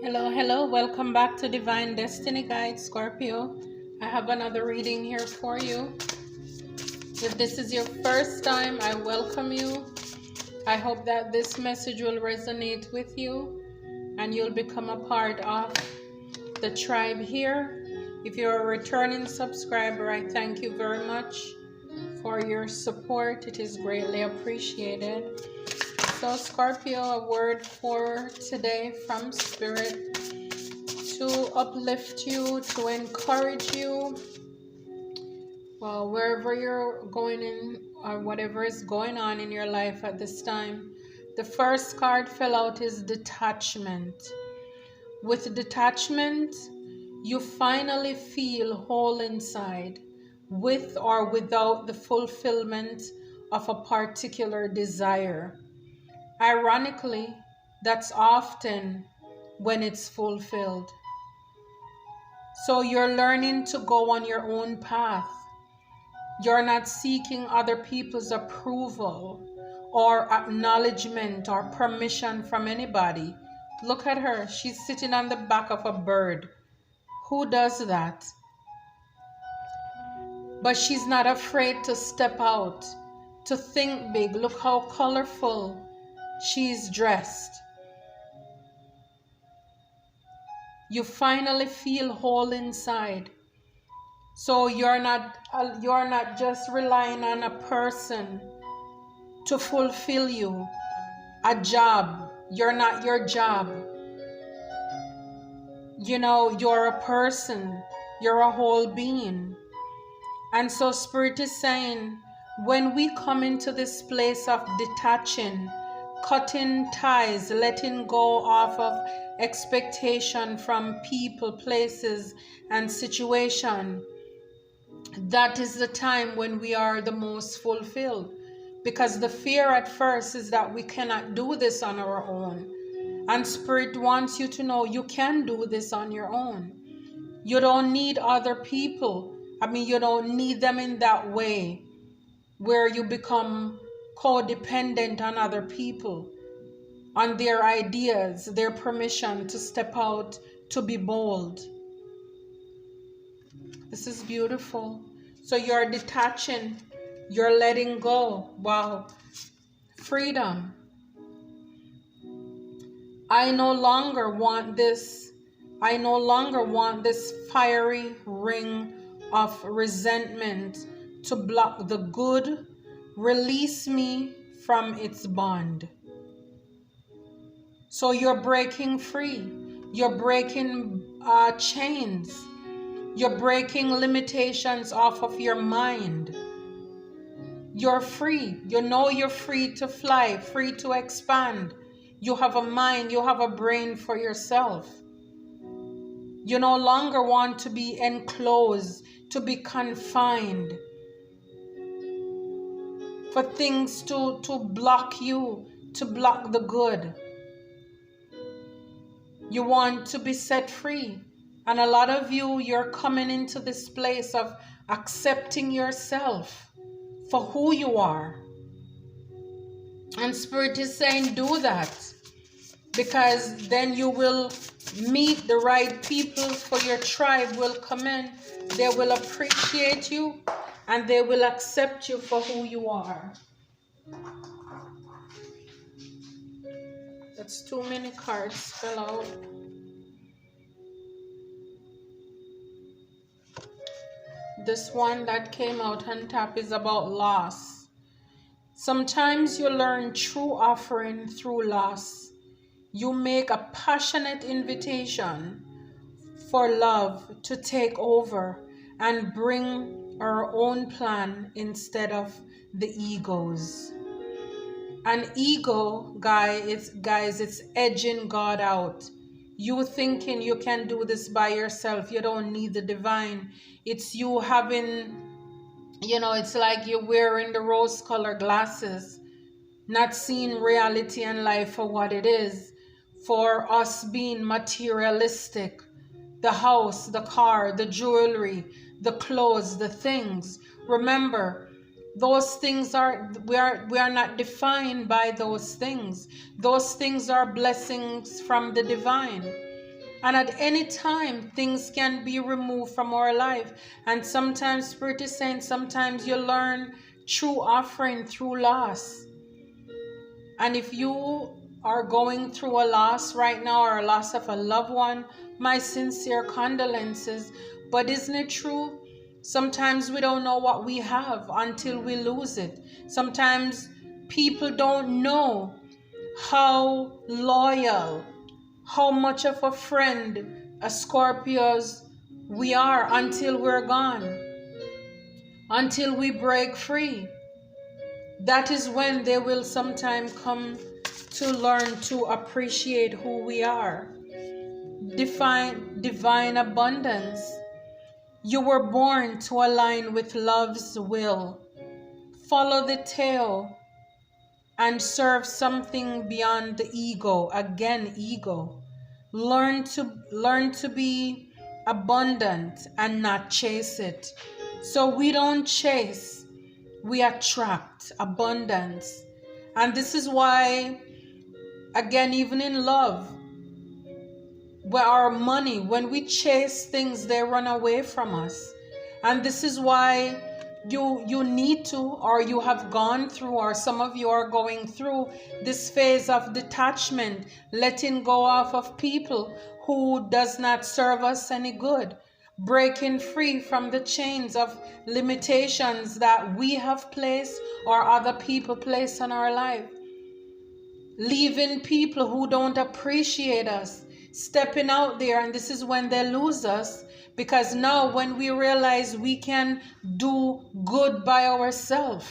Hello, welcome back to Divine Destiny Guide, Scorpio. I have another reading here for you. If this is your first time, I welcome you. I hope that this message will resonate with you and you'll become a part of the tribe here. If you're a returning subscriber, I thank you very much for your support. It is greatly appreciated. So Scorpio, a word for today from Spirit to uplift you, to encourage you. Well, wherever you're going in or whatever is going on in your life at this time, the first card fell out is detachment. With detachment, you finally feel whole inside, with or without the fulfillment of a particular desire. Ironically, that's often when it's fulfilled. So you're learning to go on your own path. You're not seeking other people's approval or acknowledgement or permission from anybody. Look at her. She's sitting on the back of a bird. Who does that? But she's not afraid to step out, to think big. Look how colorful she's dressed. You finally feel whole inside. So you're not just relying on a person to fulfill you. A job. You're not your job. You know, you're a person. You're a whole being. And so Spirit is saying, when we come into this place of detaching, cutting ties, letting go off of expectation from people, places, and situation, that is the time when we are the most fulfilled. Because the fear at first is that we cannot do this on our own. And Spirit wants you to know you can do this on your own. You don't need other people. You don't need them in that way where you become codependent on other people, on their ideas, their permission to step out, to be bold. This is beautiful. So you're detaching, you're letting go. Wow. Freedom. I no longer want this fiery ring of resentment to block the good. Release me from its bond. So you're breaking free. You're breaking chains. You're breaking limitations off of your mind. You're free. You know you're free to fly, free to expand. You have a mind, you have a brain for yourself. You no longer want to be enclosed, to be confined, for things to block you, to block the good. You want to be set free. And a lot of you, you're coming into this place of accepting yourself for who you are. And Spirit is saying, do that. Because then you will meet the right people, for your tribe will come in. They will appreciate you and they will accept you for who you are. That's too many cards fell out. This one that came out on top is about loss. Sometimes you learn true offering through loss. You make a passionate invitation for love to take over and bring our own plan instead of the egos. An ego, guys, it's edging God out. You thinking you can do this by yourself. You don't need the divine. It's you having, it's like you're wearing the rose-colored glasses, not seeing reality and life for what it is. For us being materialistic, the house, the car, the jewelry, the clothes, the things. Remember, those things we are not defined by those things. Those things are blessings from the divine. And at any time, things can be removed from our life. And sometimes, Spirit is saying, sometimes you learn true offering through loss. And if you are going through a loss right now, or a loss of a loved one, my sincere condolences. But isn't it true? Sometimes we don't know what we have until we lose it. Sometimes people don't know how loyal, how much of a friend, a Scorpios, we are until we're gone, until we break free. That is when they will sometime come to learn to appreciate who we are. Divine abundance. You were born to align with love's will. Follow the tail and serve something beyond the ego. Again, ego. Learn to be abundant and not chase it. So we don't chase, we attract abundance. And this is why, again, even in love, where our money, when we chase things, they run away from us. And this is why you need to, or you have gone through, or some of you are going through this phase of detachment, letting go off of people who does not serve us any good, breaking free from the chains of limitations that we have placed or other people place on our life, leaving people who don't appreciate us, stepping out there. And this is when they lose us, because now when we realize we can do good by ourselves,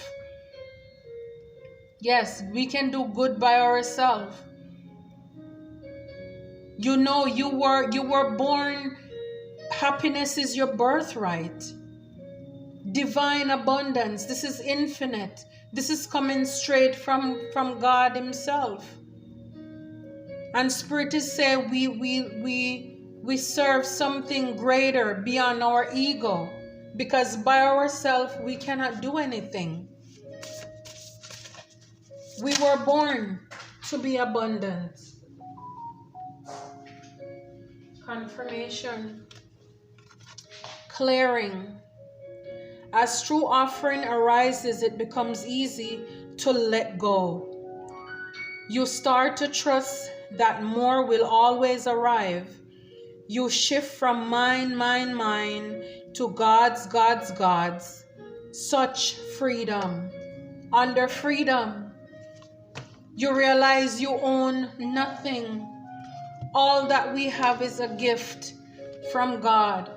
yes, we can do good by ourselves. You know, you were born, happiness is your birthright. Divine abundance, this is infinite. This is coming straight from God himself. And Spirit is saying we serve something greater beyond our ego, because by ourselves we cannot do anything. We were born to be abundant. Confirmation. Clearing. As true offering arises, it becomes easy to let go. You start to trust that more will always arrive. You shift from mine to God's. Such freedom. Under freedom, you realize you own nothing. All that we have is a gift from God.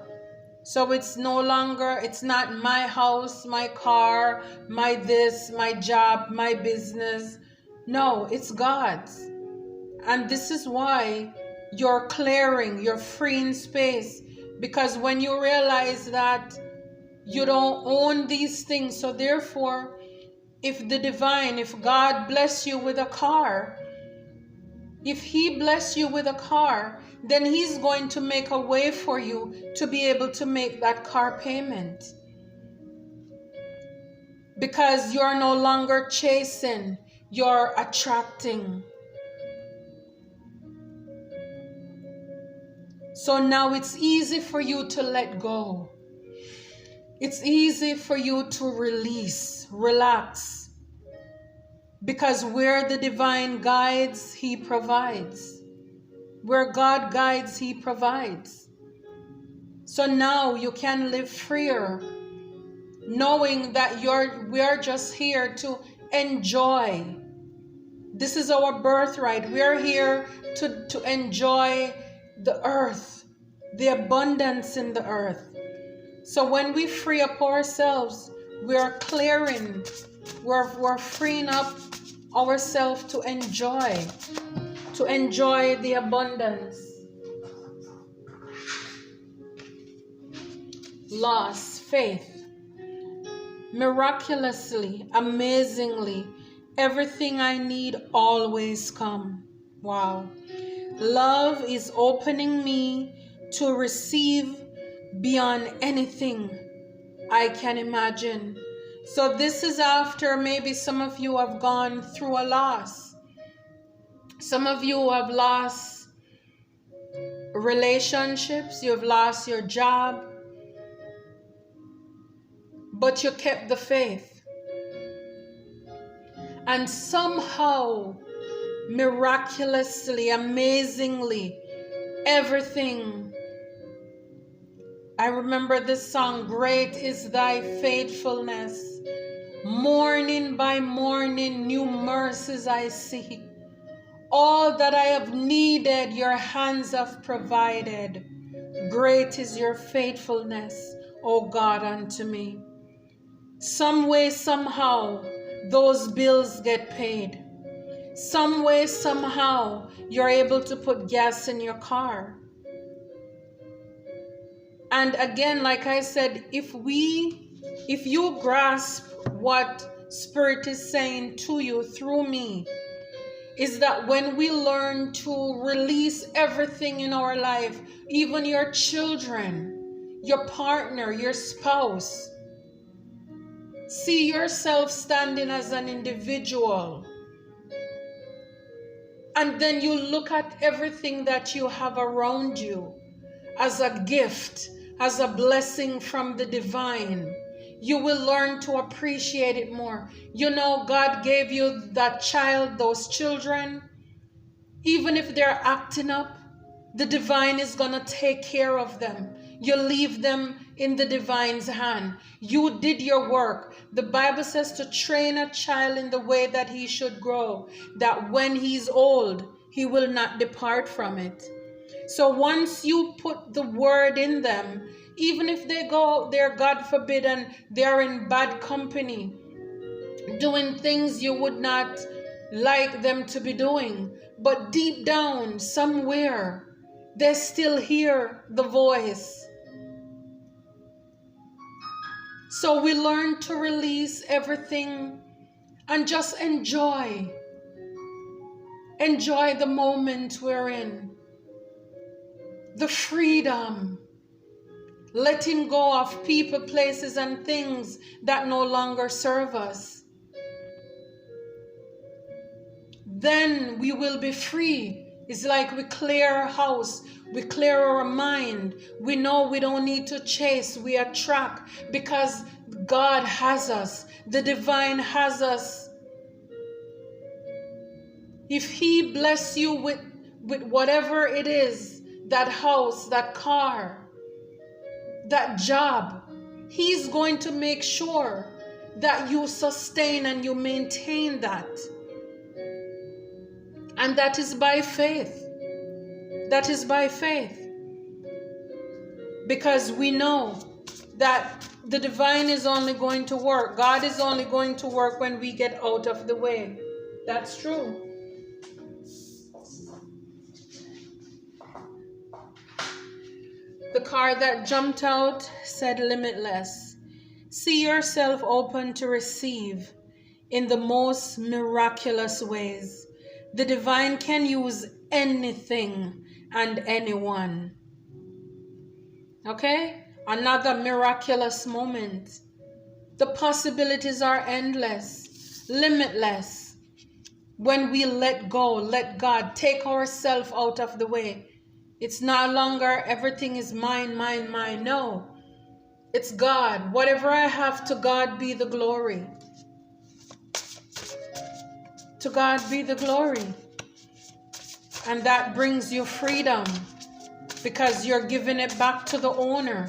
So it's no longer, it's not my house, my car, my this, my job, my business. No, it's God's. And this is why you're clearing, you're freeing space. Because when you realize that you don't own these things, so therefore, if the divine, if God bless you with a car, if he bless you with a car, then he's going to make a way for you to be able to make that car payment. Because you're no longer chasing, you're attracting. So now it's easy for you to let go. It's easy for you to release, relax. Because where the divine guides, he provides. Where God guides, he provides. So now you can live freer, knowing that we are just here to enjoy. This is our birthright. We are here to enjoy the earth, the abundance in the earth. So when we free up ourselves, we are clearing, we're freeing up ourselves to enjoy the abundance. Loss, faith. Miraculously, amazingly, everything I need always come. Wow. Love is opening me to receive beyond anything I can imagine. So this is after maybe some of you have gone through a loss. Some of you have lost relationships, you've lost your job, but you kept the faith. And somehow, miraculously, amazingly, everything. I remember this song, "Great is thy faithfulness. Morning by morning, new mercies I see. All that I have needed, your hands have provided. Great is your faithfulness, O God, unto me." Some way, somehow, those bills get paid. Some way, somehow, you're able to put gas in your car. And again, like I said, if you grasp what Spirit is saying to you through me, is that when we learn to release everything in our life, even your children, your partner, your spouse, see yourself standing as an individual, and then you look at everything that you have around you as a gift, as a blessing from the divine, you will learn to appreciate it more. You know, God gave you that child, those children. Even if they're acting up, the divine is going to take care of them. You leave them in the divine's hand. You did your work. The Bible says to train a child in the way that he should grow, that when he's old, he will not depart from it. So once you put the word in them, even if they go out there, God forbid, and they're in bad company, doing things you would not like them to be doing, but deep down, somewhere, they still hear the voice. So we learn to release everything and just enjoy. Enjoy the moment we're in. The freedom. Letting go of people, places, and things that no longer serve us. Then we will be free. It's like we clear our house, we clear our mind. We know we don't need to chase, we attract, because God has us. The divine has us. If He bless you with whatever it is, that house, that car, that job, He's going to make sure that you sustain and you maintain that. And that is by faith. That is by faith. Because we know that the divine is only going to work. God is only going to work when we get out of the way. That's true. The card that jumped out said limitless. See yourself open to receive in the most miraculous ways. The divine can use anything and anyone. Okay? Another miraculous moment. The possibilities are endless, limitless. When we let go, let God, take ourselves out of the way. It's no longer everything is mine, mine, mine. No. It's God. Whatever I have, to God be the glory. To God be the glory. And that brings you freedom, because you're giving it back to the owner,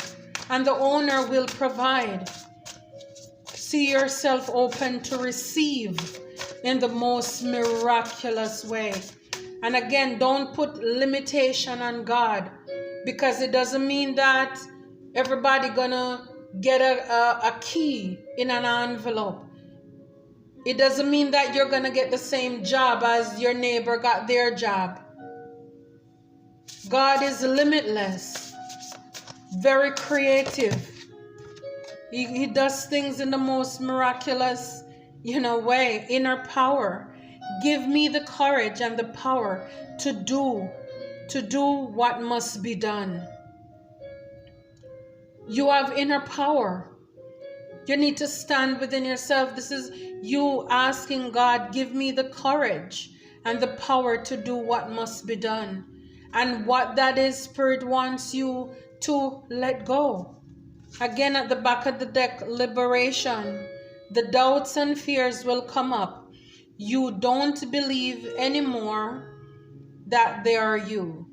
and the owner will provide. See yourself open to receive in the most miraculous way. And again, don't put limitation on God, because it doesn't mean that everybody gonna get a key in an envelope. It doesn't mean that you're gonna get the same job as your neighbor got their job. God is limitless, very creative. He does things in the most miraculous, way. Inner power. Give me the courage and the power to do what must be done. You have inner power. You need to stand within yourself. This is you asking God, give me the courage and the power to do what must be done. And what that is, Spirit wants you to let go. Again, at the back of the deck, liberation. The doubts and fears will come up. You don't believe anymore that they are you.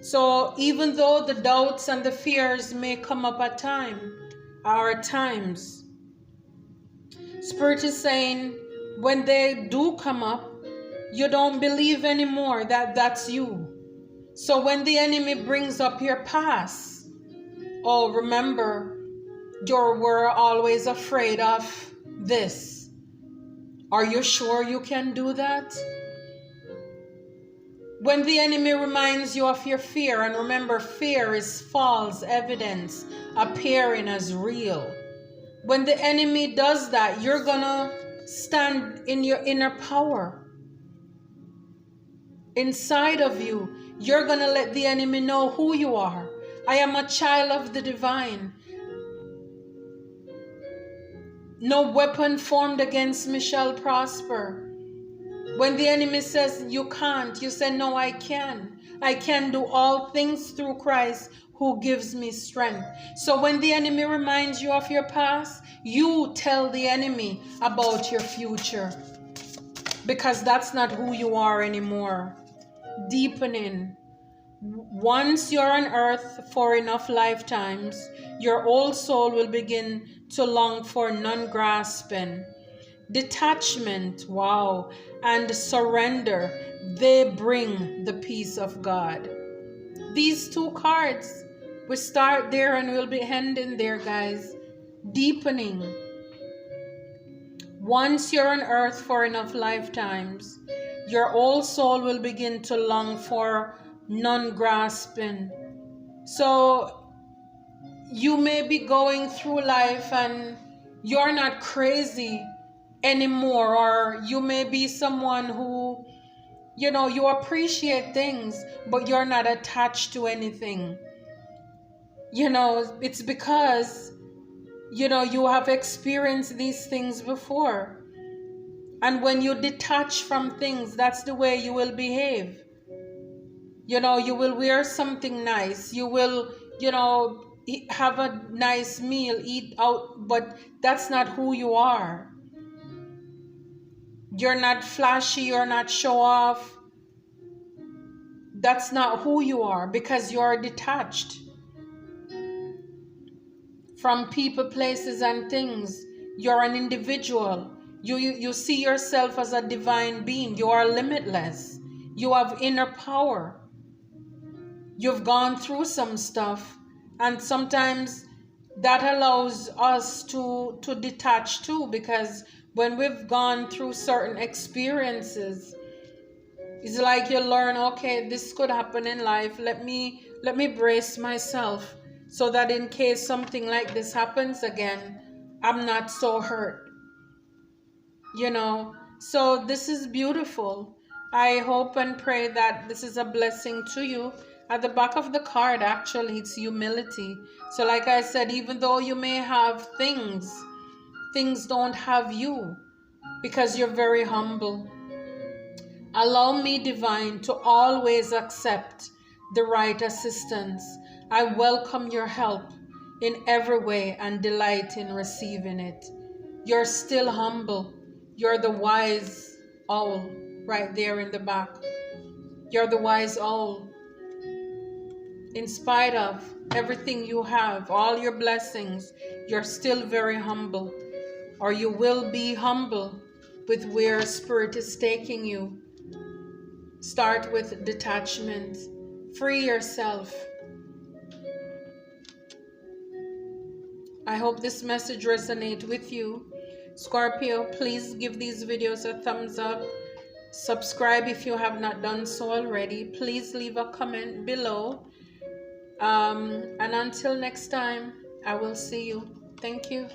So even though the doubts and the fears may come up at times, Spirit is saying when they do come up, you don't believe anymore that that's you. So when the enemy brings up your past, oh, remember, you were always afraid of this. Are you sure you can do that? When the enemy reminds you of your fear, and remember, fear is false evidence appearing as real. When the enemy does that, you're gonna stand in your inner power. Inside of you, you're gonna let the enemy know who you are. I am a child of the divine. No weapon formed against me shall prosper. When the enemy says you can't, you say, no, I can. I can do all things through Christ who gives me strength. So when the enemy reminds you of your past, you tell the enemy about your future, because that's not who you are anymore. Deepening. Once you're on earth for enough lifetimes, your old soul will begin to long for non-grasping. Detachment, wow, and surrender, they bring the peace of God. These two cards, we start there and we'll be ending there, guys. Deepening. Once you're on earth for enough lifetimes, your old soul will begin to long for non-grasping. So you may be going through life and you're not crazy anymore, or you may be someone who, you appreciate things, but you're not attached to anything. It's because, you have experienced these things before. And when you detach from things, that's the way you will behave. You will wear something nice. You will, have a nice meal, eat out, but that's not who you are. You're not flashy, you're not show off. That's not who you are, because you're detached from people, places, and things. You're an individual. You see yourself as a divine being. You are limitless. You have inner power. You've gone through some stuff, and sometimes that allows us to detach too, because when we've gone through certain experiences, it's like you learn, okay, this could happen in life. Let me brace myself so that in case something like this happens again, I'm not so hurt. So this is beautiful. I hope and pray that this is a blessing to you. At the back of the card, actually, it's humility. So like I said, even though you may have things don't have you, because you're very humble. Allow me, divine, to always accept the right assistance. I welcome your help in every way and delight in receiving it. You're still humble. You're the wise owl right there in the back. You're the wise owl. In spite of everything you have, all your blessings, you're still very humble, or you will be humble with where Spirit is taking you. Start with detachment. Free yourself. I hope this message resonates with you. Scorpio, please give these videos a thumbs up. Subscribe if you have not done so already. Please leave a comment below. And until next time, I will see you. Thank you.